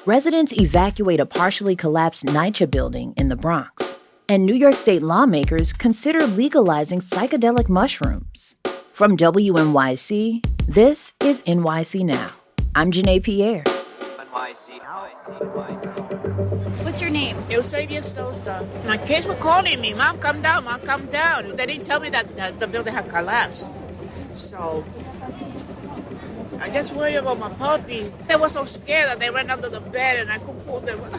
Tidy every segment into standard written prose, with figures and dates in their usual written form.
Residents evacuate a partially collapsed NYCHA building in the Bronx. And New York State lawmakers consider legalizing psychedelic mushrooms. From WNYC, this is NYC Now. I'm Janae Pierre. What's your name? Eusebia Sosa. My kids were calling me, Mom, come down, Mom, come down. They didn't tell me that the building had collapsed. So I just worried about my puppy. They were so scared that they ran under the bed and I couldn't pull them out.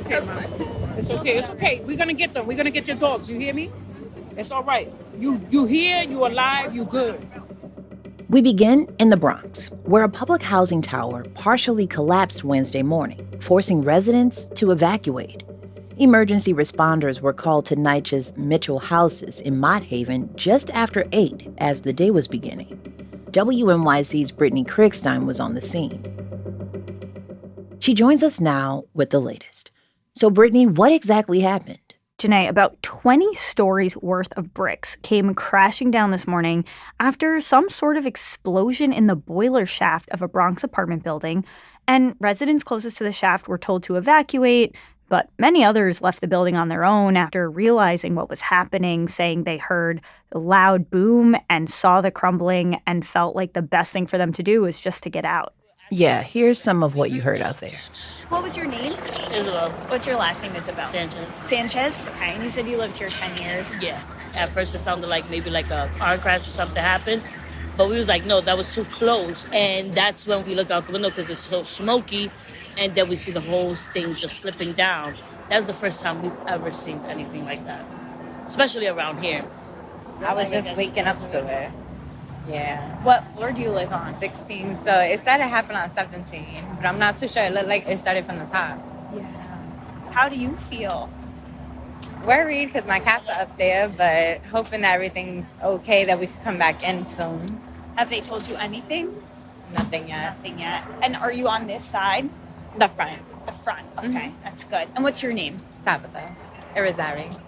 Okay, Mom. It's okay. It's okay. We're gonna get them. We're gonna get your dogs. You hear me? It's all right. You here? You alive? You good? We begin in the Bronx, where a public housing tower partially collapsed Wednesday morning, forcing residents to evacuate. Emergency responders were called to NYCHA's Mitchel houses in Mott Haven just after 8 as the day was beginning. WNYC's Brittany Kriegstein was on the scene. She joins us now with the latest. So, Brittany, what exactly happened? Janae, about 20 stories worth of bricks came crashing down this morning after some sort of explosion in the boiler shaft of a Bronx apartment building, and residents closest to the shaft were told to evacuate, but many others left the building on their own after realizing what was happening, saying they heard a loud boom and saw the crumbling and felt like the best thing for them to do was just to get out. Yeah, here's some of what you heard out there. What was your name? Isabel. What's your last name, Isabel? Sanchez. Sanchez? Okay, and you said you lived here 10 years? Yeah. At first it sounded like maybe like a car crash or something happened. But we was like, no, that was too close. And that's when we look out the window because it's so smoky. And then we see the whole thing just slipping down. That's the first time we've ever seen anything like that. Especially around here. I was just waking up to it. Yeah. What floor do you live on? 16. So it started happening on 17. But I'm not too sure. It looked like it started from the top. Yeah. How do you feel? Worried because my cats are up there, but hoping that everything's okay, that we can come back in soon. Have they told you anything? Nothing yet. Nothing yet. And are you on this side? The front. The front. Okay, That's good. And what's your name? Tabitha. Irizarry.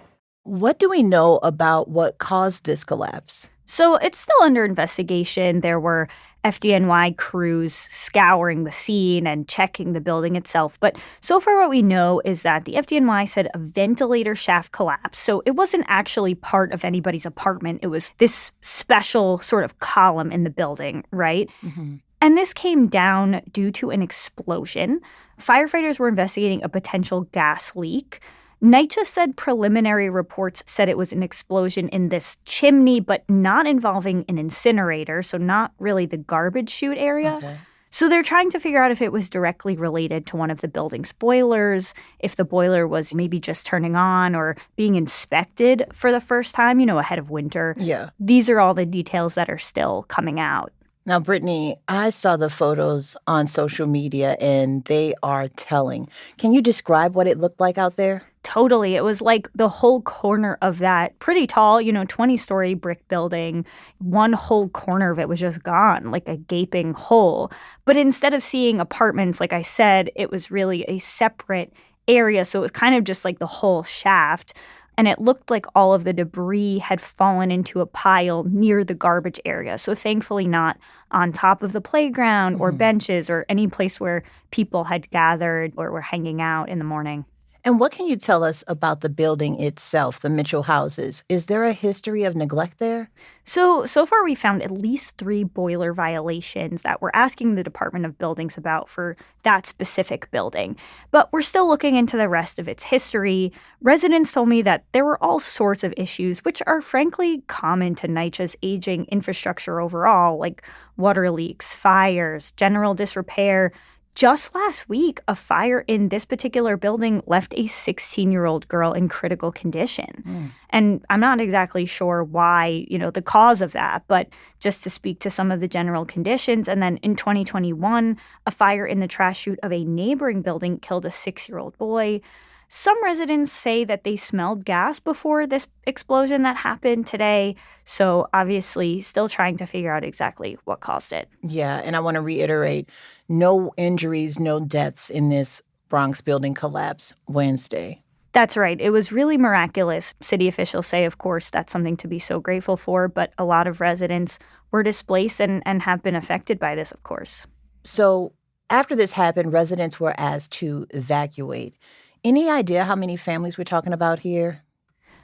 What do we know about what caused this collapse? So it's still under investigation. There were FDNY crews scouring the scene and checking the building itself. But so far what we know is that the FDNY said a ventilator shaft collapsed. So it wasn't actually part of anybody's apartment. It was this special sort of column in the building, right? Mm-hmm. And this came down due to an explosion. Firefighters were investigating a potential gas leak. NYCHA said preliminary reports said it was an explosion in this chimney, but not involving an incinerator, so not really the garbage chute area. Okay. So they're trying to figure out if it was directly related to one of the building's boilers, if the boiler was maybe just turning on or being inspected for the first time, ahead of winter. Yeah. These are all the details that are still coming out. Now, Brittany, I saw the photos on social media, and they are telling. Can you describe what it looked like out there? Totally. It was like the whole corner of that pretty tall, 20-story brick building. One whole corner of it was just gone, like a gaping hole. But instead of seeing apartments, like I said, it was really a separate area. So it was kind of just like the whole shaft. And it looked like all of the debris had fallen into a pile near the garbage area. So thankfully not on top of the playground or benches or any place where people had gathered or were hanging out in the morning. And what can you tell us about the building itself, the Mitchel houses? Is there a history of neglect there? So far we found at least 3 boiler violations that we're asking the Department of Buildings about for that specific building. But we're still looking into the rest of its history. Residents told me that there were all sorts of issues, which are frankly common to NYCHA's aging infrastructure overall, like water leaks, fires, general disrepair. Just last week, a fire in this particular building left a 16-year-old girl in critical condition. And I'm not exactly sure why, the cause of that, but just to speak to some of the general conditions. And then in 2021, a fire in the trash chute of a neighboring building killed a 6-year-old boy. Some residents say that they smelled gas before this explosion that happened today. So obviously still trying to figure out exactly what caused it. Yeah, and I want to reiterate, no injuries, no deaths in this Bronx building collapse Wednesday. That's right. It was really miraculous. City officials say, of course, that's something to be so grateful for. But a lot of residents were displaced and have been affected by this, of course. So After this happened, residents were asked to evacuate. Any idea how many families we're talking about here?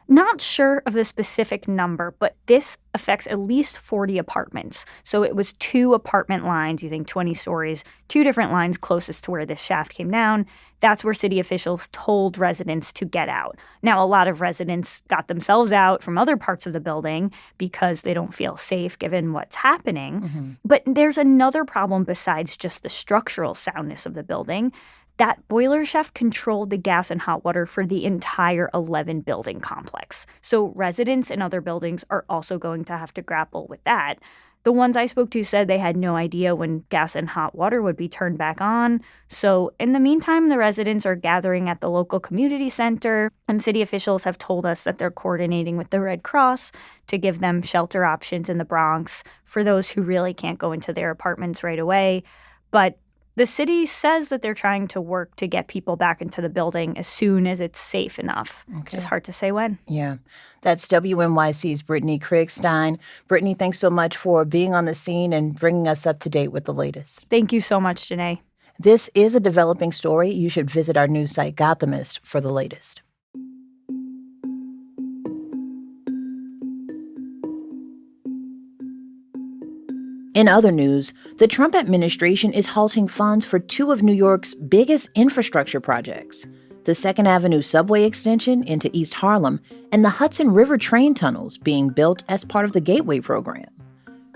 Not sure of the specific number, but this affects at least 40 apartments. So it was 2 apartment lines, you think 20 stories, 2 different lines closest to where this shaft came down. That's where city officials told residents to get out. Now, a lot of residents got themselves out from other parts of the building because they don't feel safe given what's happening. Mm-hmm. But there's another problem besides just the structural soundness of the building. That boiler shaft controlled the gas and hot water for the entire 11 building complex. So residents in other buildings are also going to have to grapple with that. The ones I spoke to said they had no idea when gas and hot water would be turned back on. So in the meantime, the residents are gathering at the local community center, and city officials have told us that they're coordinating with the Red Cross to give them shelter options in the Bronx for those who really can't go into their apartments right away. But the city says that they're trying to work to get people back into the building as soon as it's safe enough. Okay. Just hard to say when. Yeah. That's WNYC's Brittany Kriegstein. Brittany, thanks so much for being on the scene and bringing us up to date with the latest. Thank you so much, Janae. This is a developing story. You should visit our news site, Gothamist, for the latest. In other news, the Trump administration is halting funds for 2 of New York's biggest infrastructure projects, the 2nd Avenue subway extension into East Harlem and the Hudson River train tunnels being built as part of the Gateway program.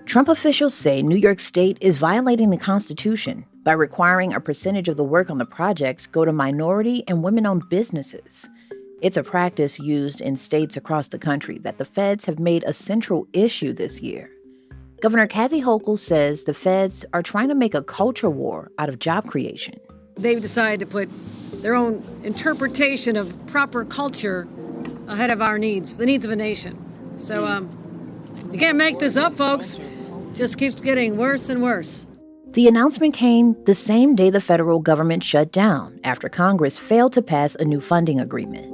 Trump officials say New York State is violating the Constitution by requiring a percentage of the work on the projects go to minority and women-owned businesses. It's a practice used in states across the country that the feds have made a central issue this year. Governor Kathy Hochul says the feds are trying to make a culture war out of job creation. They've decided to put their own interpretation of proper culture ahead of our needs, the needs of a nation. So you can't make this up, folks. Just keeps getting worse and worse. The announcement came the same day the federal government shut down after Congress failed to pass a new funding agreement.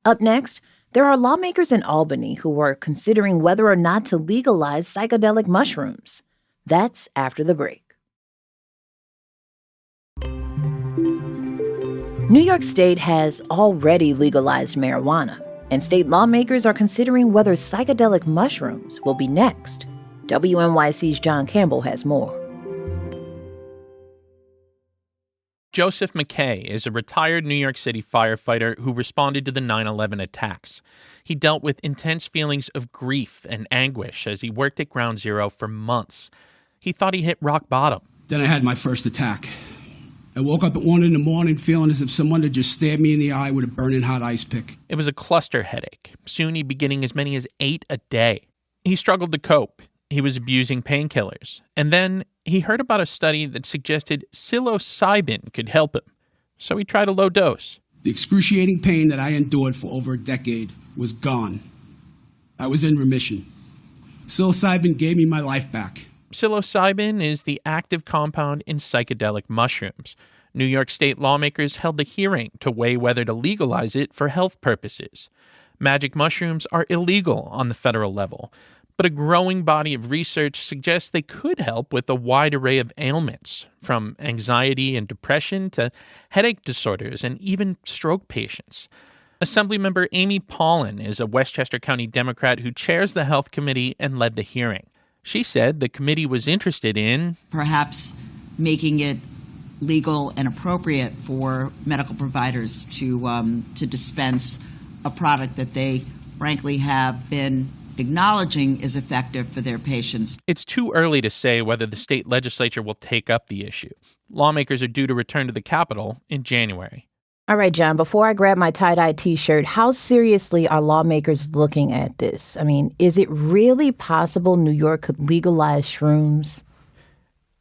Up next, there are lawmakers in Albany who are considering whether or not to legalize psychedelic mushrooms. That's after the break. New York State has already legalized marijuana, and state lawmakers are considering whether psychedelic mushrooms will be next. WNYC's John Campbell has more. Joseph McKay is a retired New York City firefighter who responded to the 9/11 attacks. He dealt with intense feelings of grief and anguish as he worked at Ground Zero for months. He thought he hit rock bottom. Then I had my first attack. I woke up at 1 a.m. feeling as if someone had just stabbed me in the eye with a burning hot ice pick. It was a cluster headache. Soon he'd be getting as many as 8 a day. He struggled to cope. He was abusing painkillers. And then he heard about a study that suggested psilocybin could help him. So he tried a low dose. The excruciating pain that I endured for over a decade was gone. I was in remission. Psilocybin gave me my life back. Psilocybin is the active compound in psychedelic mushrooms. New York State lawmakers held a hearing to weigh whether to legalize it for health purposes. Magic mushrooms are illegal on the federal level, but a growing body of research suggests they could help with a wide array of ailments, from anxiety and depression to headache disorders and even stroke patients. Assemblymember Amy Paulin is a Westchester County Democrat who chairs the Health Committee and led the hearing. She said the committee was interested in perhaps making it legal and appropriate for medical providers to dispense a product that they, frankly, have been acknowledging is effective for their patients. It's too early to say whether the state legislature will take up the issue. Lawmakers are due to return to the Capitol in January. All right, John, before I grab my tie-dye T-shirt, how seriously are lawmakers looking at this? I mean, is it really possible New York could legalize shrooms?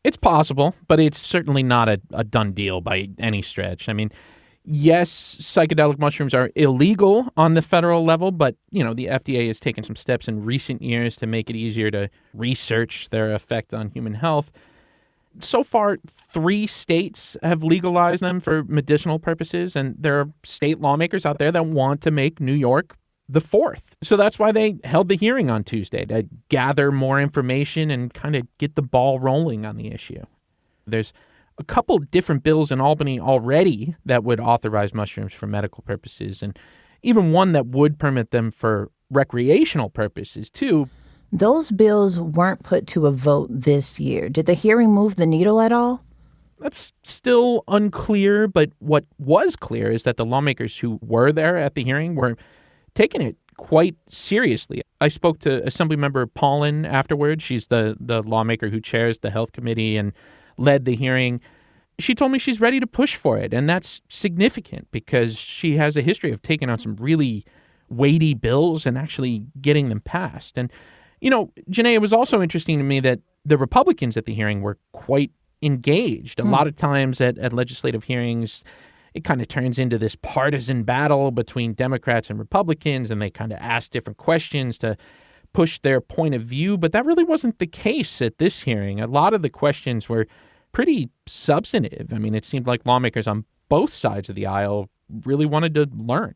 It's possible, but it's certainly not a done deal by any stretch. I mean, yes, psychedelic mushrooms are illegal on the federal level, but, the FDA has taken some steps in recent years to make it easier to research their effect on human health. So far, 3 states have legalized them for medicinal purposes, and there are state lawmakers out there that want to make New York the 4th. So that's why they held the hearing on Tuesday, to gather more information and kind of get the ball rolling on the issue. There's a couple different bills in Albany already that would authorize mushrooms for medical purposes, and even one that would permit them for recreational purposes, too. Those bills weren't put to a vote this year. Did the hearing move the needle at all? That's still unclear, but what was clear is that the lawmakers who were there at the hearing were taking it quite seriously. I spoke to Assemblymember Paulin afterwards. She's the lawmaker who chairs the Health Committee and led the hearing. She told me she's ready to push for it, and that's significant because she has a history of taking on some really weighty bills and actually getting them passed. And, you know, Janae, it was also interesting to me that the Republicans at the hearing were quite engaged. A lot of times at legislative hearings, it kind of turns into this partisan battle between Democrats and Republicans, and they kind of ask different questions to push their point of view. But that really wasn't the case at this hearing. A lot of the questions were pretty substantive. I mean, it seemed like lawmakers on both sides of the aisle really wanted to learn.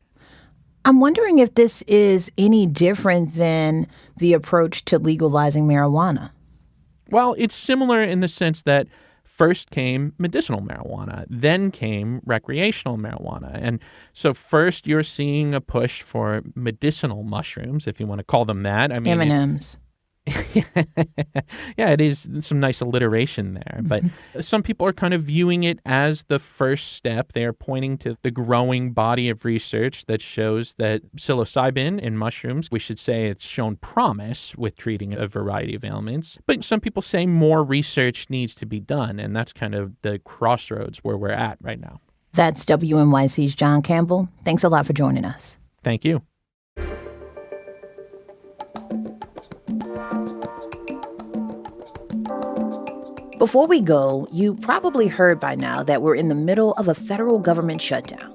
I'm wondering if this is any different than the approach to legalizing marijuana. Well, it's similar in the sense that first came medicinal marijuana, then came recreational marijuana. And so first you're seeing a push for medicinal mushrooms, if you want to call them that. I mean, M&Ms. Yeah, it is some nice alliteration there. But some people are kind of viewing it as the first step. They are pointing to the growing body of research that shows that psilocybin in mushrooms, we should say it's shown promise with treating a variety of ailments. But some people say more research needs to be done. And that's kind of the crossroads where we're at right now. That's WNYC's John Campbell. Thanks a lot for joining us. Thank you. Before we go, you probably heard by now that we're in the middle of a federal government shutdown.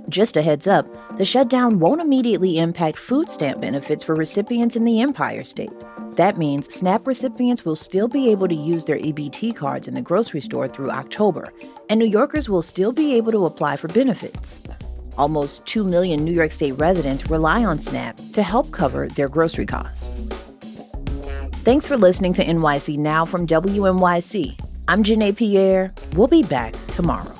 Just a heads up, the shutdown won't immediately impact food stamp benefits for recipients in the Empire State. That means SNAP recipients will still be able to use their EBT cards in the grocery store through October, and New Yorkers will still be able to apply for benefits. Almost 2 million New York State residents rely on SNAP to help cover their grocery costs. Thanks for listening to NYC Now from WNYC. I'm Janae Pierre. We'll be back tomorrow.